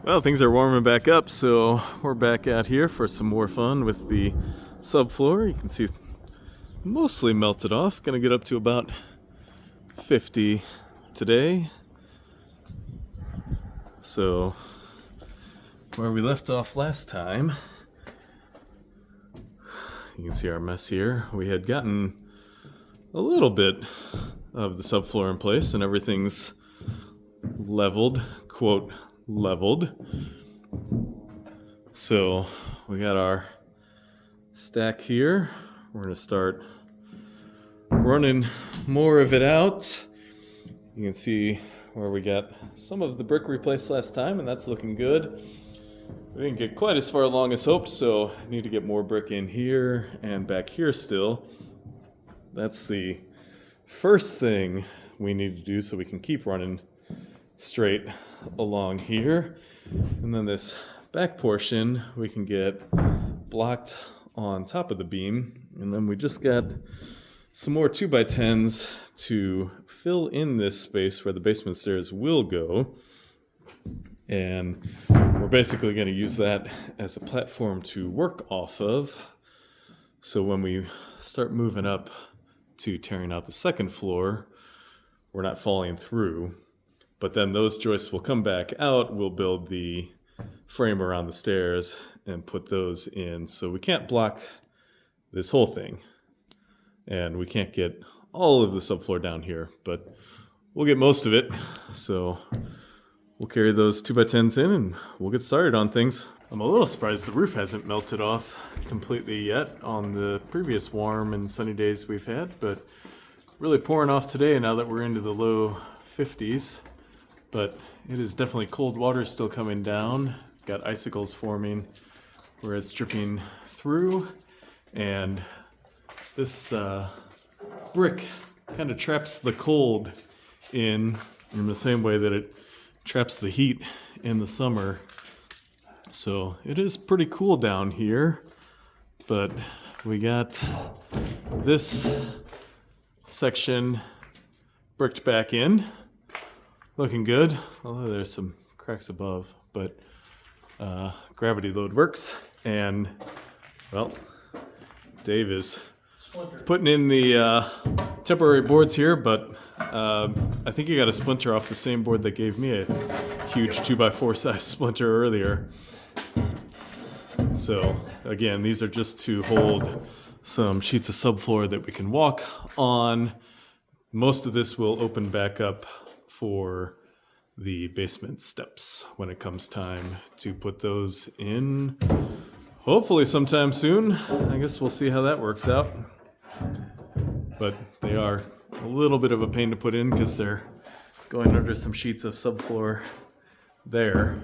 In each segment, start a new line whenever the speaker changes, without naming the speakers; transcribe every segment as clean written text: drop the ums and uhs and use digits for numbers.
Well, things are warming back up, so we're back out here for some more fun with the subfloor. You can see mostly melted off. Gonna get up to about 50 today. So, where we left off last time, you can see our mess here. We had gotten a little bit of the subfloor in place and everything's leveled, quote, leveled. So we got our stack here. We're going to start running more of it out. You can see where we got some of the brick replaced last time, and that's looking good. We didn't get quite as far along as hoped, so I need to get more brick in here and back here still. That's the first thing we need to do so we can keep running straight along here. And then this back portion we can get blocked on top of the beam. And then we just got some more 2x10s to fill in this space where the basement stairs will go. And we're basically going to use that as a platform to work off of. So when we start moving up to tearing out the second floor, we're not falling through. But then those joists will come back out. We'll build the frame around the stairs and put those in. So we can't block this whole thing. And we can't get all of the subfloor down here, but we'll get most of it. So we'll carry those 2x10s in and we'll get started on things. I'm a little surprised the roof hasn't melted off completely yet on the previous warm and sunny days we've had, but really pouring off today now that we're into the low 50s. But it is definitely cold water still coming down. Got icicles forming where it's dripping through. And this brick kind of traps the cold in the same way that it traps the heat in the summer. So it is pretty cool down here. But we got this section bricked back in. Looking good, although there's some cracks above, but gravity load works. And, well, Dave is putting in the temporary boards here, but I think he got a splinter off the same board that gave me a huge 2x4 size splinter earlier. So, again, these are just to hold some sheets of subfloor that we can walk on. Most of this will open back up for the basement steps when it comes time to put those in. Hopefully sometime soon. I guess we'll see how that works out. But they are a little bit of a pain to put in because they're going under some sheets of subfloor there.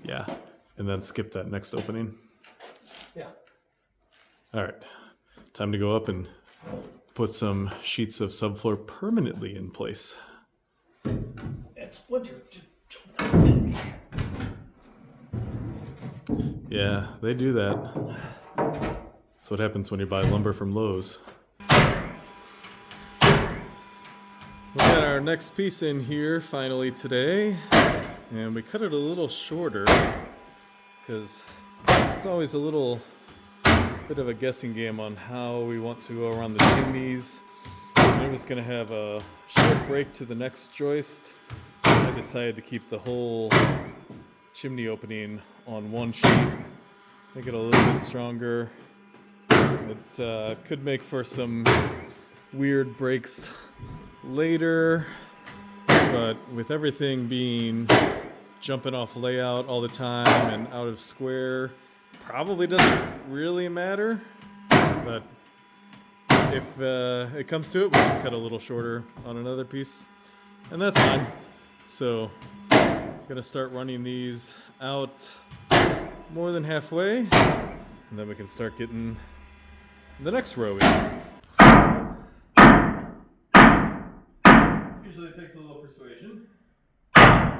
Yeah, and then skip that next opening.
Yeah.
All right, time to go up and put some sheets of subfloor permanently in place.
That splinter just
Yeah, they do that. That's what happens when you buy lumber from Lowe's. We got our next piece in here finally today, and we cut it a little shorter because it's always a little bit of a guessing game on how we want to go around the chimneys. I was going to have a short break to the next joist. I decided to keep the whole chimney opening on one sheet, make it a little bit stronger. It could make for some weird breaks later, but with everything being jumping off layout all the time and out of square, probably doesn't really matter. But if it comes to it, we'll just cut a little shorter on another piece, and that's fine. So I'm gonna start running these out more than halfway, and then we can start getting the next row in. Usually it takes a little persuasion. And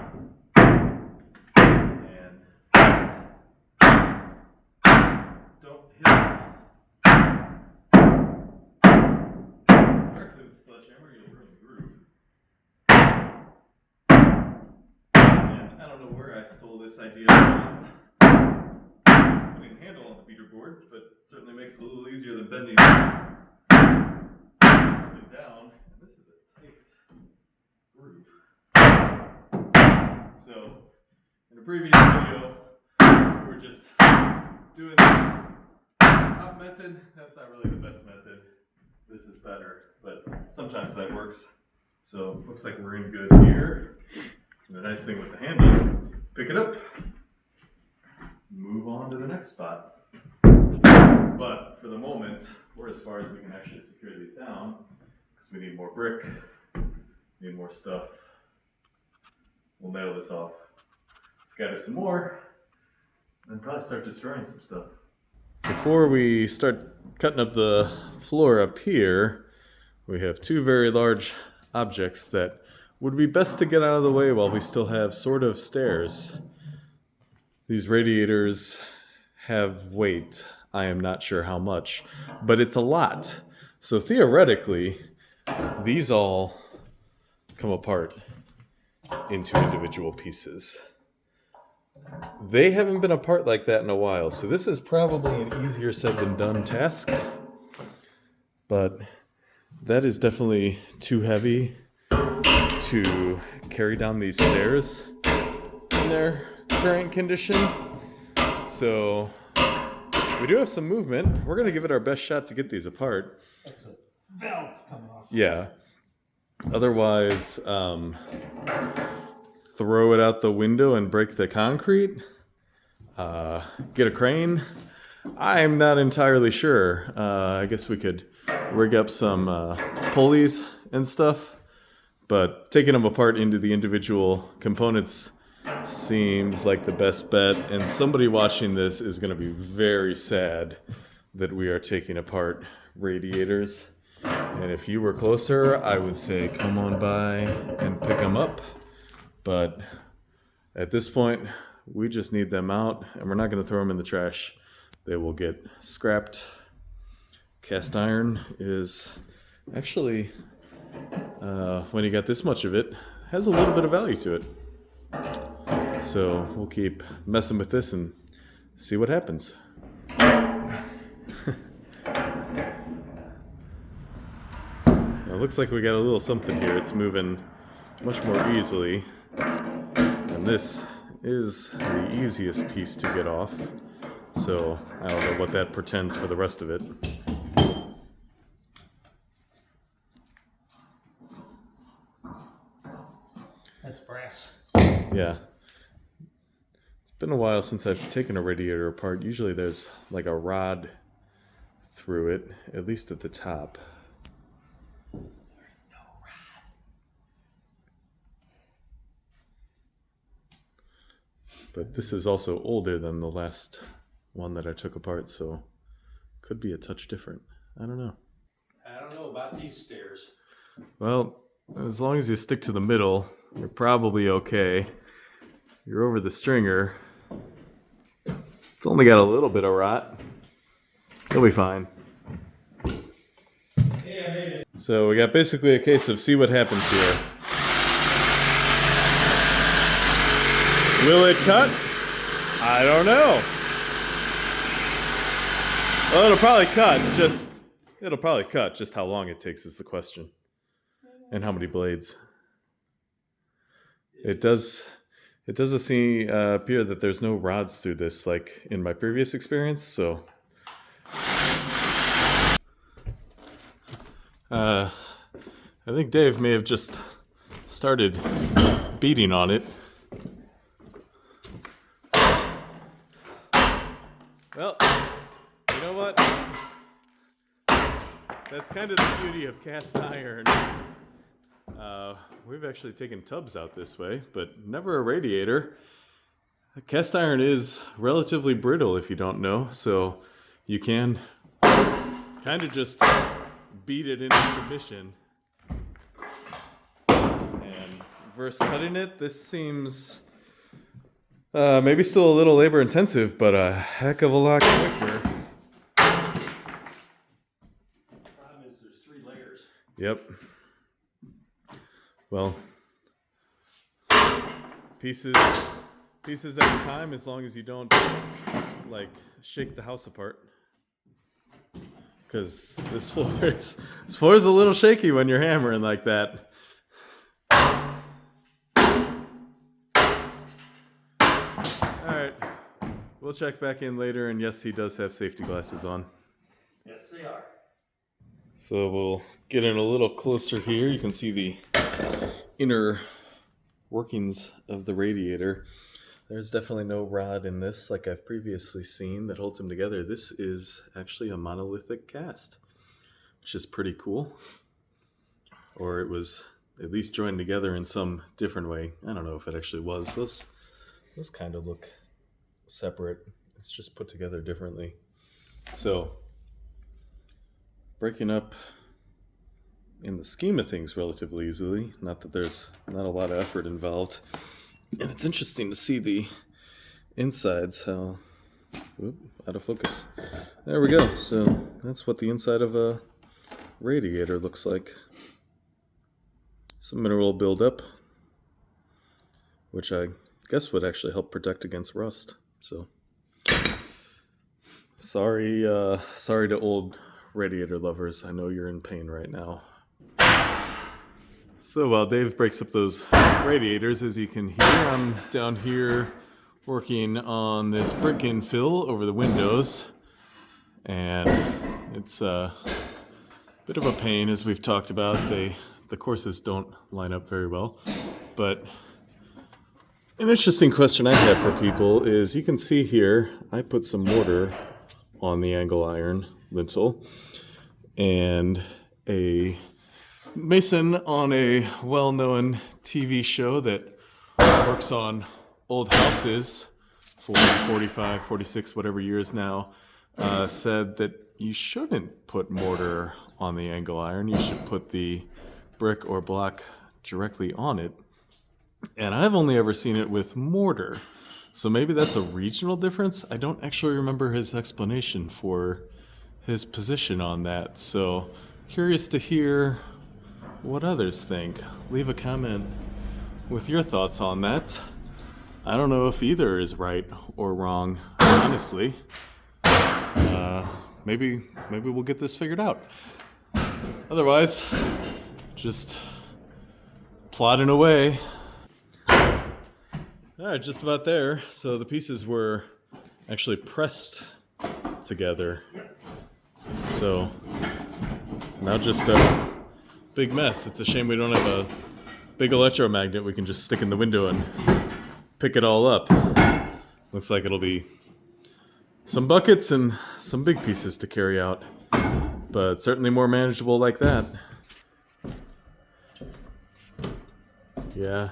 don't hit directly with the sledgehammer, you'll ruin the groove. don't know where I stole this idea from. Putting a handle on the beater board, but certainly makes it a little easier than bending up and down. And this is a tight groove. So, in a previous video, we were just doing the top method. That's not really the best method. This is better, but sometimes that works. So, looks like we're in good here. And the nice thing with the handle, pick it up, move on to the next spot. But for the moment, we're as far as we can actually secure these down, because we need more brick, need more stuff. We'll nail this off, scatter some more, and then probably start destroying some stuff. Before we start cutting up the floor up here, we have two very large objects that would be best to get out of the way while we still have sort of stairs. These radiators have weight. I am not sure how much, but it's a lot. So theoretically, these all come apart into individual pieces. They haven't been apart like that in a while, so this is probably an easier said than done task. But that is definitely too heavy to carry down these stairs in their current condition. So we do have some movement. We're going to give it our best shot to get these apart.
That's a valve coming off.
Yeah. Otherwise, throw it out the window and break the concrete. Get a crane. I'm not entirely sure. I guess we could rig up some pulleys and stuff. But taking them apart into the individual components seems like the best bet. And somebody watching this is going to be very sad that we are taking apart radiators. And if you were closer, I would say come on by and pick them up. But at this point, we just need them out, and we're not going to throw them in the trash. They will get scrapped. Cast iron is actually, when you got this much of it, has a little bit of value to it. So we'll keep messing with this and see what happens. It looks like we got a little something here. It's moving much more easily. And this is the easiest piece to get off. So I don't know what that portends for the rest of it.
That's brass.
Yeah. It's been a while since I've taken a radiator apart. Usually there's like a rod through it, at least at the top. But this is also older than the last one that I took apart, so could be a touch different. I don't know.
I don't know about these stairs.
Well, as long as you stick to the middle, you're probably okay. You're over the stringer. It's only got a little bit of rot. You'll be fine.
Hey, I made it.
So we got basically a case of see what happens here. Will it cut? I don't know. Well, it'll probably cut. Just how long it takes is the question. And how many blades. It does appear that there's no rods through this like in my previous experience, so I think Dave may have just started beating on it. Well, you know what? That's kind of the beauty of cast iron. We've actually taken tubs out this way, but never a radiator. Cast iron is relatively brittle if you don't know, so you can kind of just beat it into submission. And versus cutting it, this seems maybe still a little labor intensive, but a heck of a lot quicker.
Problem is there's 3 layers.
Yep. Well, pieces pieces at a time, as long as you don't like shake the house apart. Because this floor is a little shaky when you're hammering like that. Alright, we'll check back in later, and yes, he does have safety glasses on.
Yes, they are.
So we'll get in a little closer here. You can see the inner workings of the radiator. There's definitely no rod in this like I've previously seen that holds them together. This is actually a monolithic cast, which is pretty cool. Or it was at least joined together in some different way. I don't know if it actually was. Those kind of look separate. It's just put together differently. So breaking up in the scheme of things relatively easily. Not that there's not a lot of effort involved. And it's interesting to see the insides, how, out of focus. There we go. So that's what the inside of a radiator looks like. Some mineral buildup, which I guess would actually help protect against rust. So sorry to old radiator lovers. I know you're in pain right now. So while Dave breaks up those radiators, as you can hear, I'm down here working on this brick infill over the windows, and it's a bit of a pain, as we've talked about. The courses don't line up very well, but an interesting question I have for people is, you can see here I put some mortar on the angle iron lintel, and a mason on a well-known TV show that works on old houses for 45, 46, whatever years now, said that you shouldn't put mortar on the angle iron. You should put the brick or block directly on it. And I've only ever seen it with mortar. So maybe that's a regional difference. I don't actually remember his explanation for his position on that. So curious to hear what others think. Leave a comment with your thoughts on that. I don't know if either is right or wrong, honestly. Maybe we'll get this figured out. Otherwise, just plodding away. Alright, just about there. So the pieces were actually pressed together. So now just a big mess. It's a shame we don't have a big electromagnet we can just stick in the window and pick it all up. Looks like it'll be some buckets and some big pieces to carry out, but certainly more manageable like that. Yeah,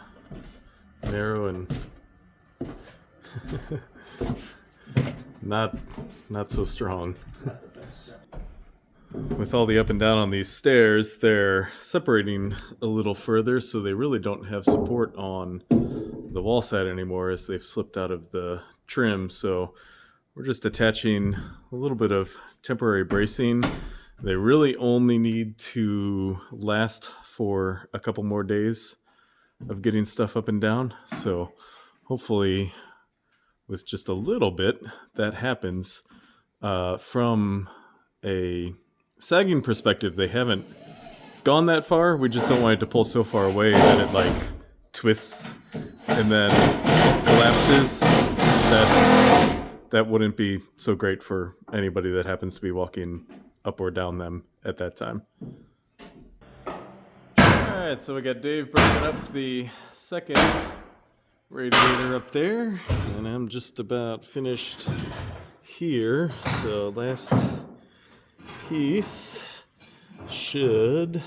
narrow and not so strong. With all the up and down on these stairs, they're separating a little further, so they really don't have support on the wall side anymore, as they've slipped out of the trim. So we're just attaching a little bit of temporary bracing. They really only need to last for a couple more days of getting stuff up and down. So hopefully with just a little bit that happens. From a sagging perspective, they haven't gone that far. We just don't want it to pull so far away that it like twists and then collapses. That wouldn't be so great for anybody that happens to be walking up or down them at that time. Alright, so we got Dave breaking up the second radiator up there, and I'm just about finished here. So last piece should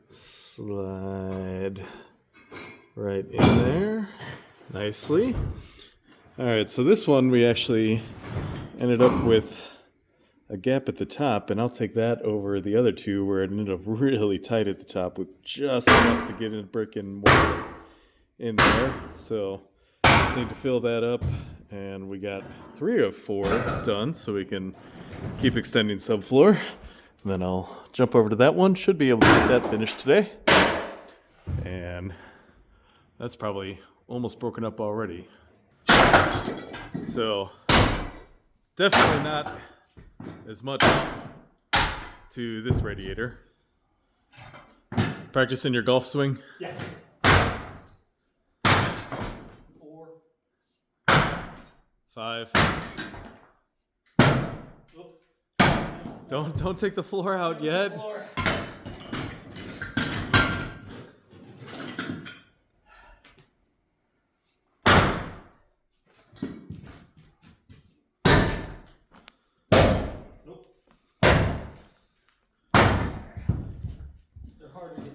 slide right in there nicely. Alright, so this one we actually ended up with a gap at the top, and I'll take that over the other two where it ended up really tight at the top with just enough to get a brick and mortar in there. So just need to fill that up, and we got 3 of 4 done, so we can keep extending subfloor. And then I'll jump over to that one. Should be able to get that finished today. And That's probably almost broken up already. So, definitely not as much to this radiator. Practicing your golf swing?
Yeah. 4.
5.
Oop.
Don't take the floor out yet.
Floor. Nope. They're hard to get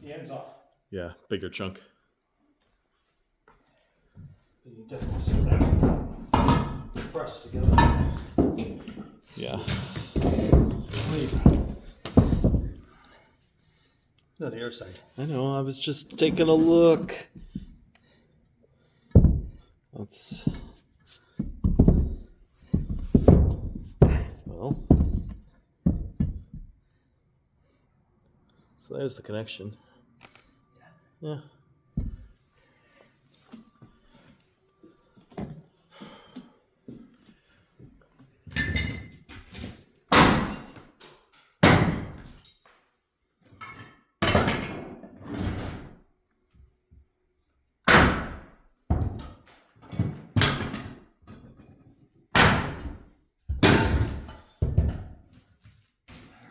the ends off.
Yeah, bigger chunk.
You definitely see that press together.
Yeah.
No, the other side.
I know, I was just taking a look. Let's... Well... So there's the connection. Yeah.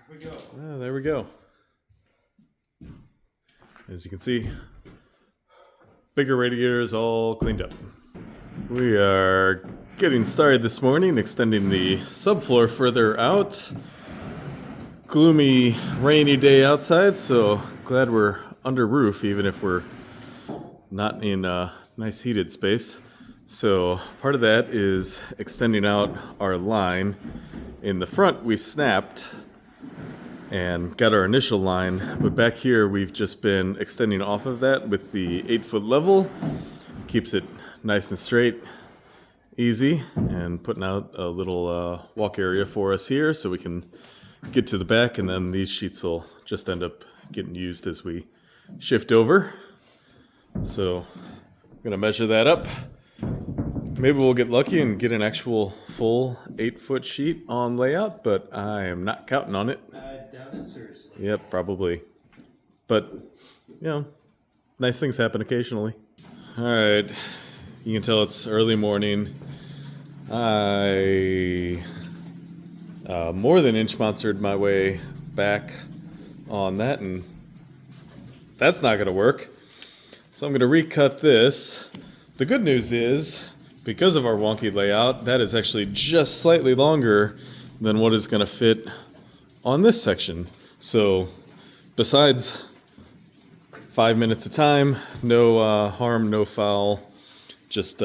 Here we go.
There we go. As you can see, bigger radiators all cleaned up. We are getting started this morning, extending the subfloor further out. Gloomy, rainy day outside, so glad we're under roof, even if we're not in a nice heated space. So part of that is extending out our line. In the front, we snapped and got our initial line, but back here we've just been extending off of that with the 8-foot level. Keeps it nice and straight, easy, and putting out a little walk area for us here so we can get to the back, and then these sheets will just end up getting used as we shift over. So I'm gonna measure that up. Maybe we'll get lucky and get an actual full 8-foot sheet on layout, but I am not counting on it.
I doubt it seriously.
Yep, probably. But, you know, nice things happen occasionally. All right, you can tell it's early morning. I more than inch-monstered my way back on that, and that's not gonna work. So I'm gonna recut this. The good news is, because of our wonky layout, that is actually just slightly longer than what is gonna fit on this section. So besides 5 minutes of time, no harm, no foul, just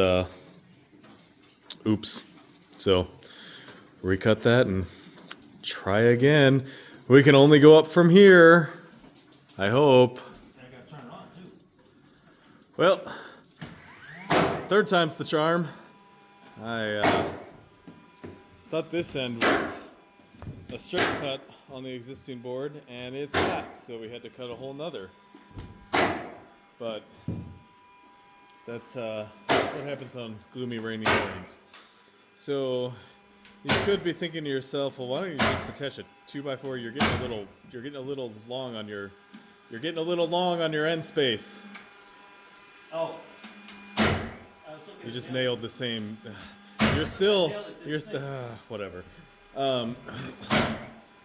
oops. So recut that and try again. We can only go up from here, I hope.
I gotta turn it on too.
Well, third time's the charm. I thought this end was a straight cut on the existing board, and it's not, so we had to cut a whole nother. But that's what happens on gloomy, rainy mornings. So you could be thinking to yourself, well, why don't you just attach a 2x4? You're getting a little long on your end space.
Oh.
You just nailed the same. Whatever.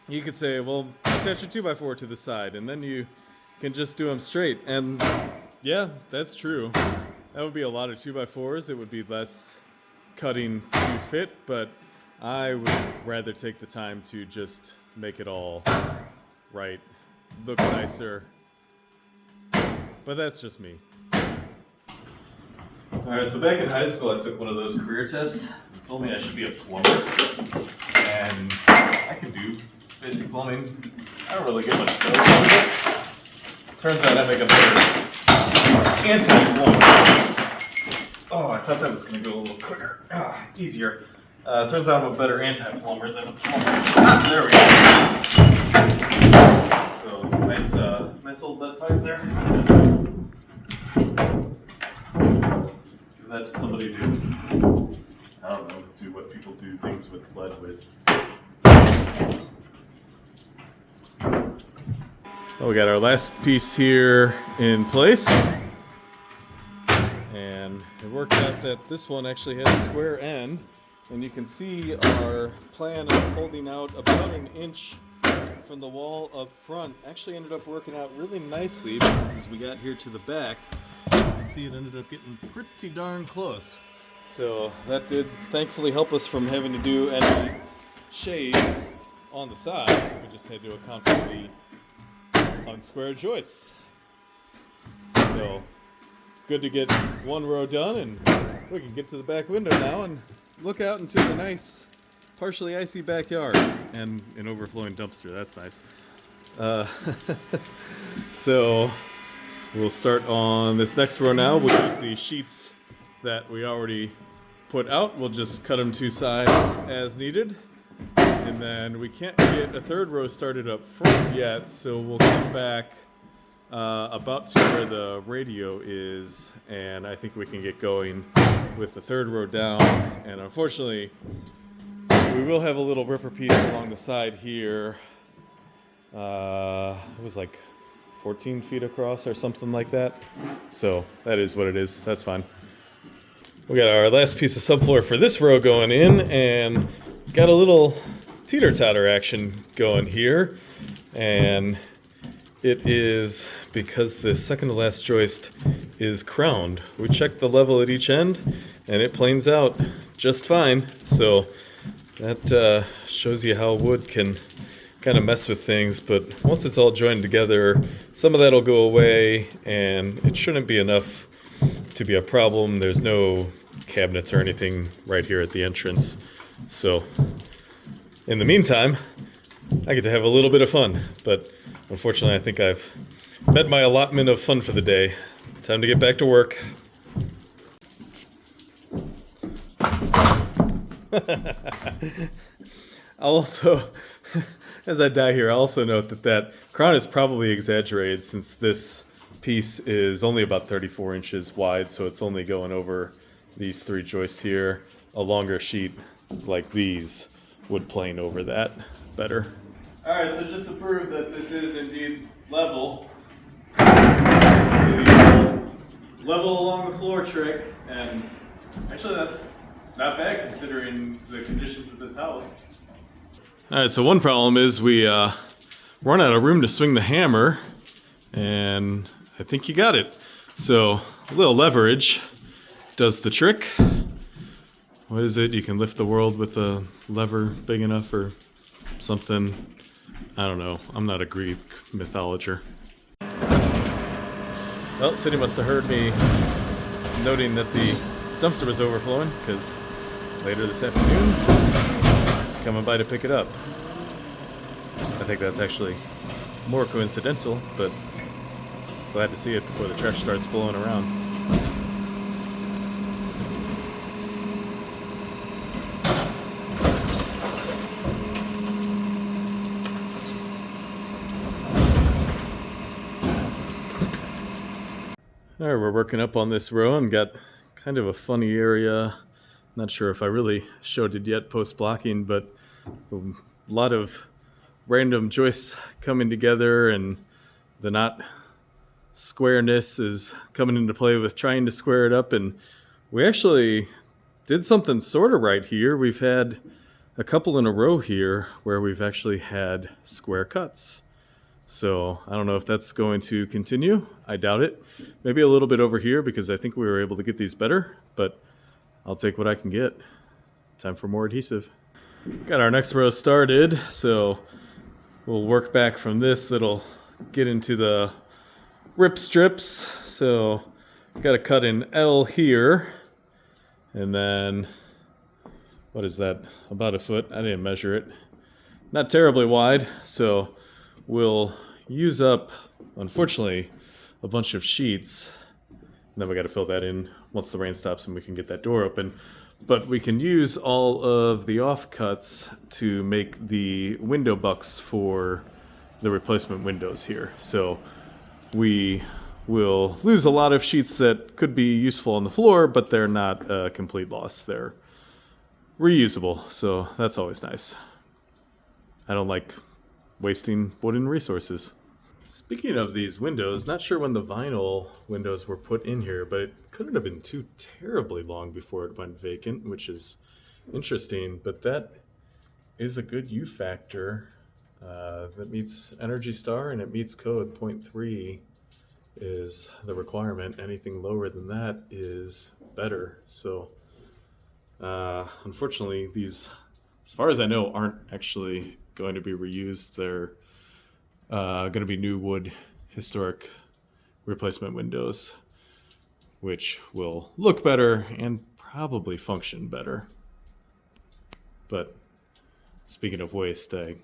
You could say, well, attach a 2x4 to the side, and then you can just do them straight. And yeah, that's true. That would be a lot of 2x4s. It would be less cutting to fit, but I would rather take the time to just make it all right, look nicer. But that's just me. Alright, so back in high school I took one of those career tests. It told me I should be a plumber. And I can do basic plumbing. I don't really get much dough out of it. Turns out I make a better anti-plumber. Oh, I thought that was going to go a little quicker. Easier. Turns out I'm a better anti-plumber than a plumber. There we go. So, nice old lead pipe there. Give that to somebody to, I don't know, do what people do things with lead with. Oh, we got our last piece here in place. And it worked out that this one actually has a square end. And you can see our plan of holding out about an inch from the wall up front actually ended up working out really nicely, because as we got here to the back, you can see it ended up getting pretty darn close. So that did thankfully help us from having to do any shades on the side. We just had to account for the unsquare joists. So good to get one row done, and we can get to the back window now and look out into the nice partially icy backyard and an overflowing dumpster. That's nice. So we'll start on this next row now. We'll use the sheets that we already put out. We'll just cut them two sides as needed. And then we can't get a third row started up front yet, so we'll come back about to where the radio is, and I think we can get going with the third row down. And unfortunately, we will have a little ripper piece along the side here. It was like 14 feet across or something like that. So that is what it is. That's fine. We got our last piece of subfloor for this row going in, and got a little teeter-totter action going here. And it is because the second to last joist is crowned. We checked the level at each end, and it planes out just fine. So that shows you how wood can kind of mess with things, but once it's all joined together, some of that will go away, and it shouldn't be enough to be a problem. There's no cabinets or anything right here at the entrance. So in the meantime, I get to have a little bit of fun, but unfortunately I think I've met my allotment of fun for the day. Time to get back to work. I'll also, as I die here, I'll also note that that crown is probably exaggerated, since this piece is only about 34 inches wide, so it's only going over these three joists here. A longer sheet like these would plane over that better. Alright, so just to prove that this is indeed level, level along the floor trick, and actually that's not bad considering the conditions of this house. Alright, so one problem is we run out of room to swing the hammer, and I think you got it. So a little leverage does the trick. What is it? You can lift the world with a lever big enough or something. I don't know. I'm not a Greek mythologer. Well, City must have heard me noting that the dumpster was overflowing, because later this afternoon, coming by to pick it up. I think that's actually more coincidental, but glad to see it before the trash starts blowing around. Alright, we're working up on this row and got kind of a funny area. Not sure if I really showed it yet post-blocking, but a lot of random joists coming together, and the not squareness is coming into play with trying to square it up. And we actually did something sort of right here. We've had a couple in a row here where we've actually had square cuts. So I don't know if that's going to continue. I doubt it. Maybe a little bit over here, because I think we were able to get these better, but I'll take what I can get. Time for more adhesive. Got our next row started, so we'll work back from this. That'll get into the rip strips. So got to cut an L here, and then what is that? About a foot. I didn't measure it. Not terribly wide, so we'll use up, unfortunately, a bunch of sheets. And then we got to fill that in once the rain stops and we can get that door open. But we can use all of the offcuts to make the window bucks for the replacement windows here. So we we'll lose a lot of sheets that could be useful on the floor, but they're not a complete loss. They're reusable, so that's always nice. I don't like wasting wooden resources. Speaking of these windows, not sure when the vinyl windows were put in here, but it couldn't have been too terribly long before it went vacant, which is interesting, but that is a good U factor. That meets Energy Star and it meets code 0.3 is the requirement. Anything lower than that is better. So unfortunately, these, as far as I know, aren't actually going to be reused. They're going to be new wood historic replacement windows, which will look better and probably function better. But speaking of waste, the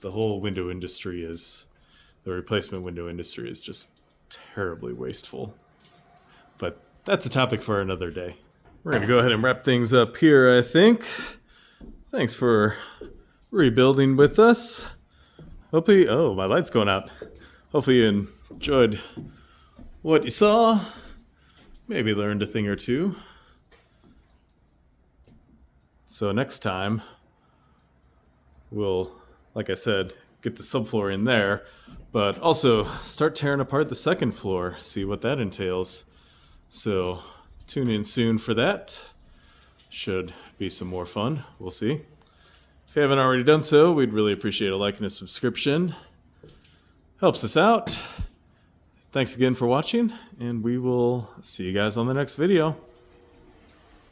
whole window industry is, the replacement window industry is just terribly wasteful. But that's a topic for another day. We're going to go ahead and wrap things up here, I think. Thanks for rebuilding with us. Hopefully, oh, my light's going out. Hopefully you enjoyed what you saw. Maybe learned a thing or two. So next time, we'll, like I said, get the subfloor in there, but also start tearing apart the second floor, see what that entails. So tune in soon for that. Should be some more fun. We'll see. If you haven't already done so, we'd really appreciate a like and a subscription. Helps us out. Thanks again for watching, and we will see you guys on the next video.